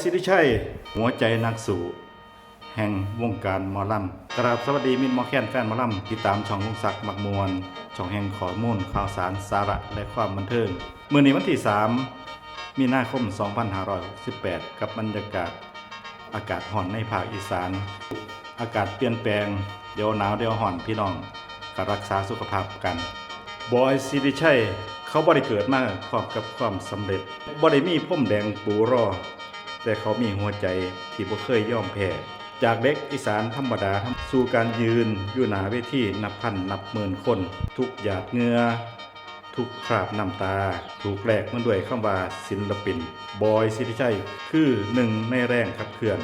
สิริชัยหัวใจนักสู้แห่งวงการหมอลำกราบสวัสดีมิตรหมอแคนแฟนหมอลำติดตามช่องลุงศักดิ์มักมวลช่องแห่งข้อมูลข่าวสารสาระและความบันเทิงมื้อนี้วันที่3มีนาคม2568กับบรรยากาศอากาศร้อนในภาคอีสานอากาศเปลี่ยนแปลงเดี๋ยวหนาวเดี๋ยวร้อนพี่น้องก็รักษาสุขภาพกันบอยสิริชัยเขาบ่ได้เกิดมาพร้อมกับความสำเร็จบ่ได้มีพรมแดงปูรอแต่เขามีหัวใจที่บ่เคยยอมแพ้จากเด็กอีสานธรรมดาสู่การยืนอยู่หน้าเวทีนับพันนับหมื่นคนทุกหยาดเหงื่อทุกคราบน้ำตาถูกแลกมาด้วยคำว่าศิลปินบอยสิริชัยคือหนึ่งในแรงขับเคลื่อน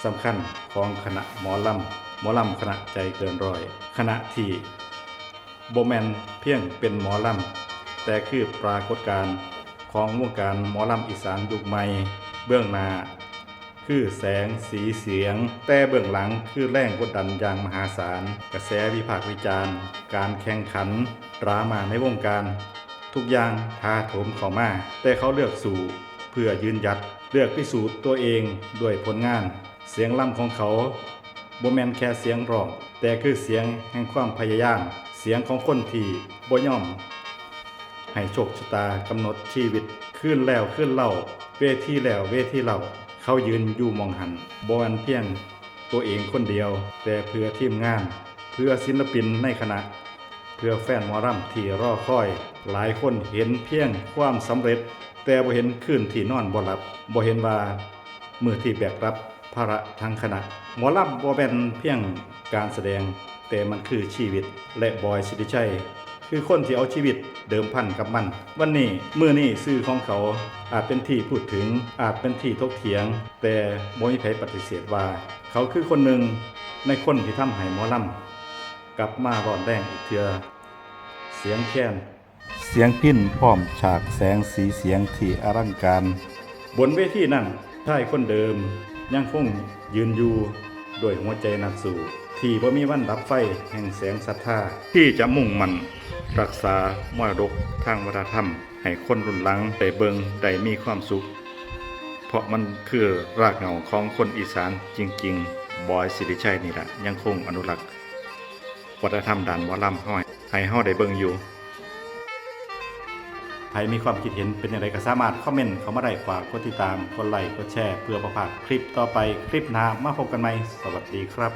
สำคัญของคณะหมอลำคณะใจเกินร้อยคณะที่บ่แม่นเพียงเป็นหมอลำแต่คือปรากฏการณ์ของวงการหมอลำอีสานยุคใหม่เบื้องหน้าคือแสงสีเสียงแต่เบื้องหลังคือแรงกดดันอย่างมหาศาลกระแสวิพากษ์วิจารณ์การแข่งขันดราม่าในวงการทุกอย่างท้าโถมเข้ามาแต่เขาเลือกสู้เพื่อยืนหยัดเลือกพิสูจน์ตัวเองด้วยผลงานเสียงล่ำของเขาบ่แม่นแค่เสียงร้องแต่คือเสียงแห่งความพยายามเสียงของคนที่บ่ยอมให้โชคชะตากำหนดชีวิตขึ้นแล้วขึ้นเล่าเวทีแล้วเวทีเล่าเขายืนอยู่มองหันบ่แม่นเพียงตัวเองคนเดียวแต่เพื่อทีมงานเพื่อศิลปินในคณะเพื่อแฟนหมอลำที่รอคอยหลายคนเห็นเพียงความสำเร็จแต่บ่เห็นคืนที่นอนบ่หลับบ่เห็นว่ามือที่แบกรับภาระทั้งคณะหมอลำบ่เป็นเพียงการแสดงแต่มันคือชีวิตและบอยสิริชัยคือคนที่เอาชีวิตเดิมพันกับมันวันนี้มื้อนี้ชื่อของเขาอาจเป็นที่พูดถึงอาจเป็นที่ถกเถียงแต่บ่มีใครปฏิเสธว่าเขาคือคนหนึ่งในคนที่ทำให้หมอลำกลับมาร้อนแรงอีกเทื่อเสียงแค้นเสียงพิณพร้อมฉากแสงสีเสียงที่อลังการบนเวทีนั้นชายคนเดิมยังคงยืนอยู่ด้วยหัวใจนักสู้ที่บ่มีวันดับไฟแห่งแสงศรัทธาที่จะมุ่งมั่นรักษามรดกทางวัฒนธรรมให้คนรุ่นหลังได้เบิ่งได้มีความสุขเพราะมันคือรากเหง้าของคนอีสานจริงๆบอยสิริชัยนี่แหละยังคงอนุรักษ์วัฒนธรรมด้านหมอลำให้เฮาได้เบิ่งอยู่ใครมีความคิดเห็นเป็นอย่างไรก็สามารถคอมเมนต์เข้ามาได้ฝากกดติดตามกดไลค์กดแชร์เพื่อบ่พลาดคลิปต่อไปคลิปหน้ามาพบกันใหม่สวัสดีครับ